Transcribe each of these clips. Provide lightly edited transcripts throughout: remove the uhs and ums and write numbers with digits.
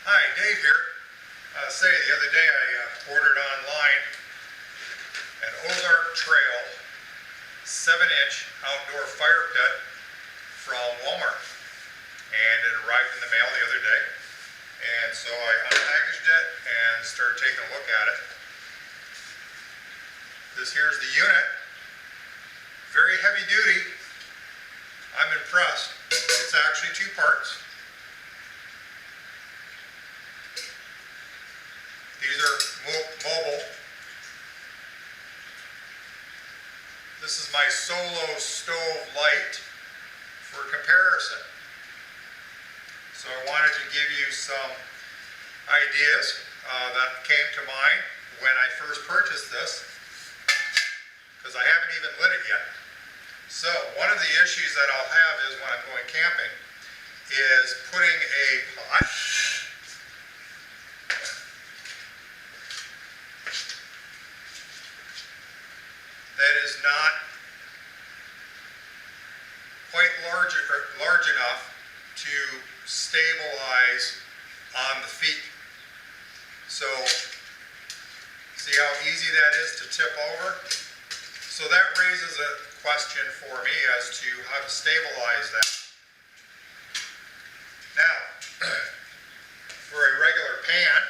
Hi, Dave here. The other day I ordered online an Ozark Trail 7-inch outdoor fire pit from Walmart, and it arrived in the mail the other day, and so I unpackaged it and started taking a look at it. This here's the unit. Very heavy duty. I'm impressed. It's actually two parts. These are mobile. This is my Solo Stove Lite for comparison. So I wanted to give you some ideas that came to mind when I first purchased this, because I haven't even lit it yet. So one of the issues that I'll have is when I'm going camping is putting a pot that is not quite large enough to stabilize on the feet. So see how easy that is to tip over? So that raises a question for me as to how to stabilize that. Now, for a regular pan,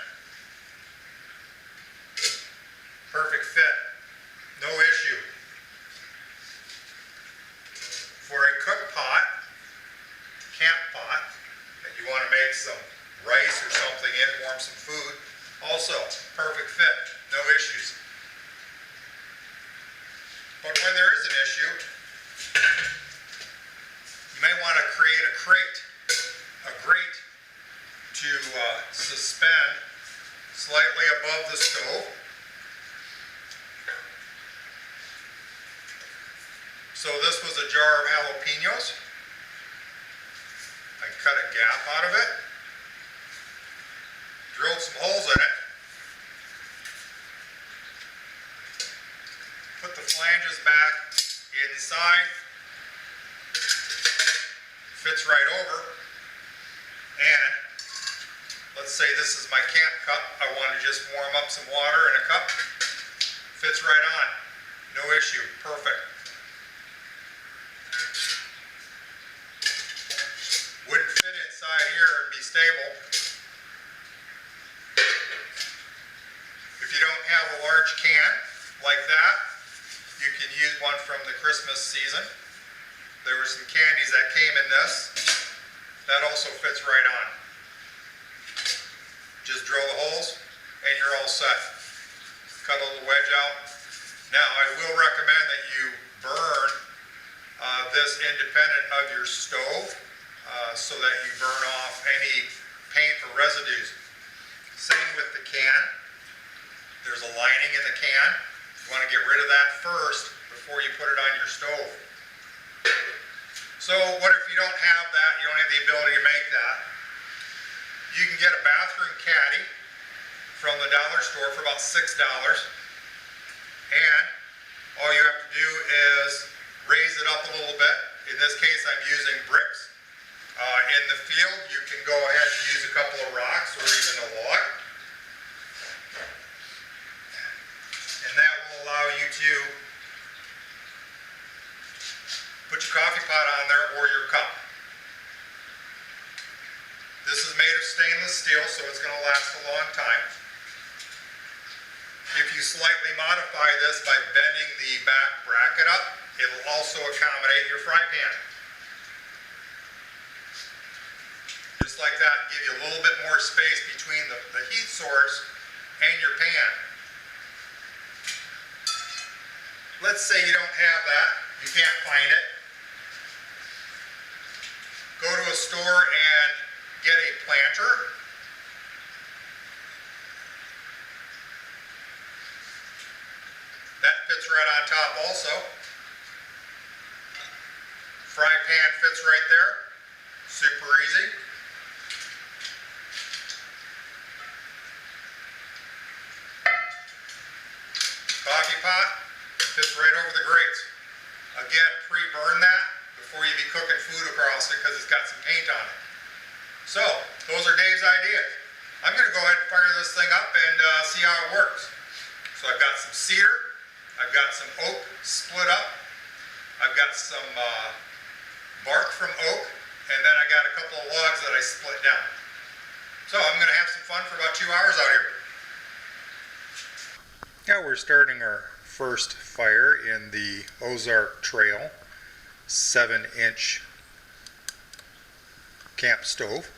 perfect fit, no issue. For a cook pot, camp pot, that you want to make some rice or something in, warm some food, also perfect fit, no issues. But when there is an issue, you may want to create a grate to suspend slightly above the stove. So this was a jar of jalapenos. I cut a gap out of it, drilled some holes in it, put the flanges back inside, fits right over, and let's say this is my camp cup. I want to just warm up some water in a cup. Fits right on, no issue, perfect. Wouldn't fit inside here and be stable. If you don't have a large can like that, you can use one from the Christmas season. There were some candies that came in this. That also fits right on. Just drill the holes and you're all set. Cut a little wedge out. Now I will recommend that you burn this independent of your stove so that you burn off any paint or residues. Same with the can. There's a lining in the can. You want to get rid of that first before you put it on your stove. So what if you don't have that, you don't have the ability to make that? You can get a bathroom caddy from the dollar store for about $6. And all you have to do is raise it up a little bit. In this case, I'm using bricks. In the field, you can go ahead and use a couple of rocks or even a log. And that will allow you to put your coffee pot on there or your cup. This is made of stainless steel, so it's going to last a long time. If you slightly modify this by bending the back bracket up, it will also accommodate your fry pan. Just like that, give you a little bit more space between the heat source and your pan. Let's say you don't have that, you can't find it. Go to a store and get a planter. That fits right on top also. Fry pan fits right there. Super easy. Coffee pot fits right over the grates. Again, pre-burn that before you be cooking food across it because it's got some paint on it. So, those are Dave's ideas. I'm going to go ahead and fire this thing up and see how it works. So I've got some cedar, I've got some oak split up, I've got some bark from oak, and then I got a couple of logs that I split down. So I'm going to have some fun for about 2 hours out here. Now we're starting our first fire in the Ozark Trail 7-inch camp stove,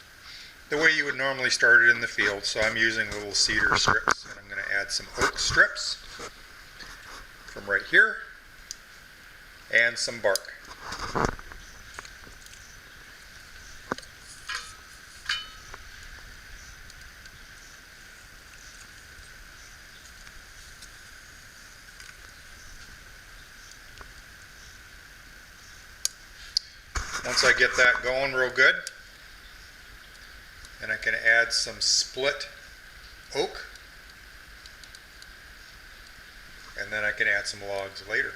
the way you would normally start it in the field. So I'm using little cedar strips, and I'm going to add some oak strips from right here and some bark. Once I get that going real good, and I can add some split oak, and then I can add some logs later.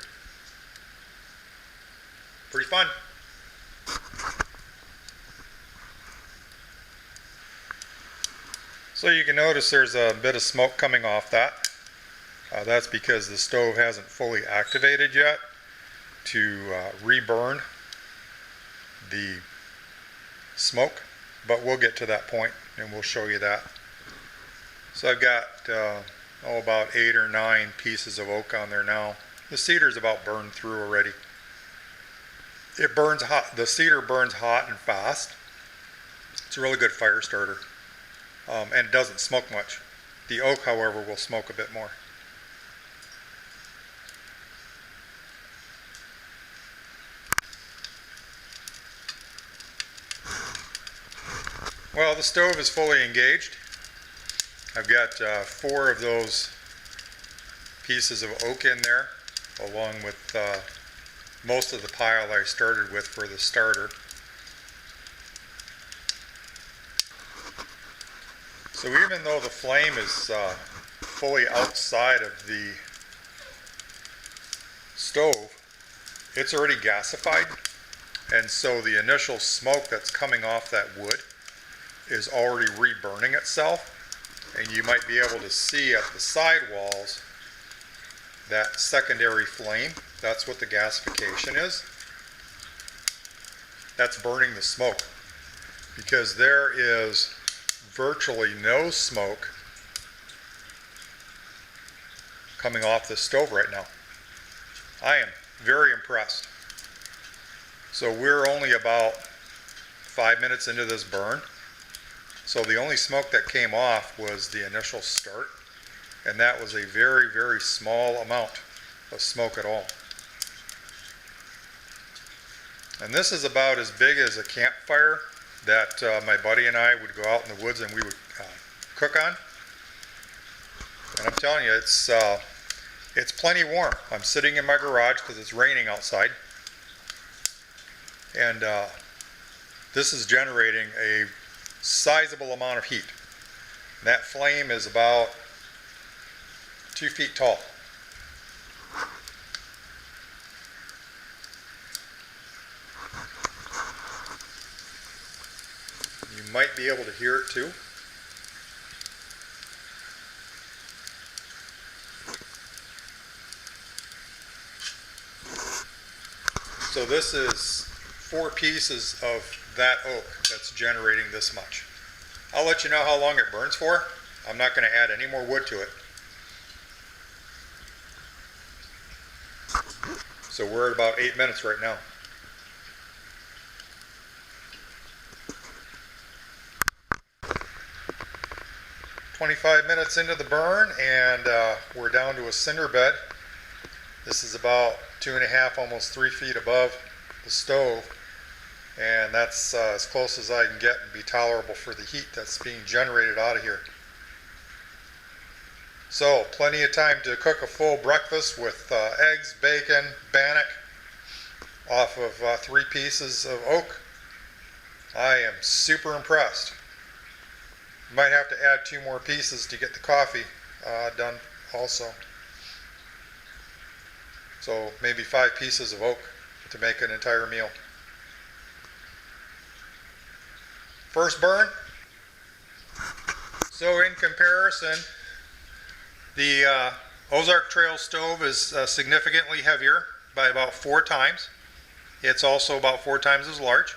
Pretty fun. So you can notice there's a bit of smoke coming off that. That's because the stove hasn't fully activated yet to reburn the smoke, but we'll get to that point and we'll show you that. So I've got about 8 or 9 pieces of oak on there now. The cedar's about burned through already. It burns hot. The cedar burns hot and fast. It's a really good fire starter, and it doesn't smoke much. The oak, however, will smoke a bit more. Well, the stove is fully engaged. I've got 4 of those pieces of oak in there, along with most of the pile I started with for the starter. So even though the flame is fully outside of the stove, it's already gasified, and so the initial smoke that's coming off that wood is already reburning itself, and you might be able to see at the side walls that secondary flame. That's what the gasification is. That's burning the smoke, because there is virtually no smoke coming off the stove right now. I am very impressed. So we're only about 5 minutes into this burn. So the only smoke that came off was the initial start, and that was a very, very small amount of smoke at all. And this is about as big as a campfire that my buddy and I would go out in the woods and we would cook on. And I'm telling you, it's plenty warm. I'm sitting in my garage because it's raining outside, and this is generating a sizable amount of heat. And that flame is about 2 feet tall. You might be able to hear it too. So this is 4 pieces of that oak that's generating this much. I'll let you know how long it burns for. I'm not going to add any more wood to it. So we're at about 8 minutes right now. "25 minutes into the burn, and we're down to a cinder bed. This is about 2.5, almost 3 feet above the stove, and that's as close as I can get and be tolerable for the heat that's being generated out of here. So plenty of time to cook a full breakfast with eggs, bacon, bannock off of 3 pieces of oak. I am super impressed. Might have to add 2 more pieces to get the coffee done also. So maybe 5 pieces of oak to make an entire meal. First burn, So in comparison, the Ozark Trail stove is significantly heavier by about 4 times. It's also about 4 times as large.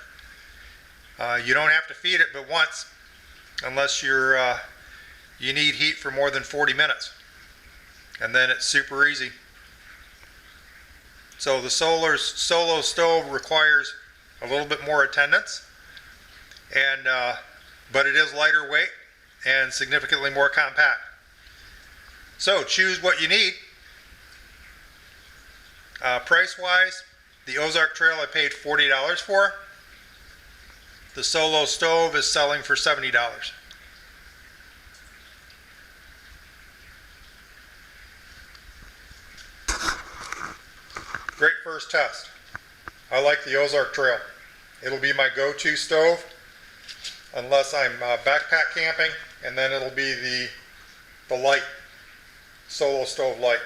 You don't have to feed it but once, unless you need heat for more than 40 minutes. And then it's super easy. So the Solo Stove requires a little bit more attendance, but it is lighter weight and significantly more compact. So choose what you need. Price wise, the Ozark Trail I paid $40 for. The Solo Stove is selling for $70. Great first test. I like the Ozark Trail. It'll be my go-to stove unless I'm backpack camping, and then it'll be the Lite, Solo Stove Lite.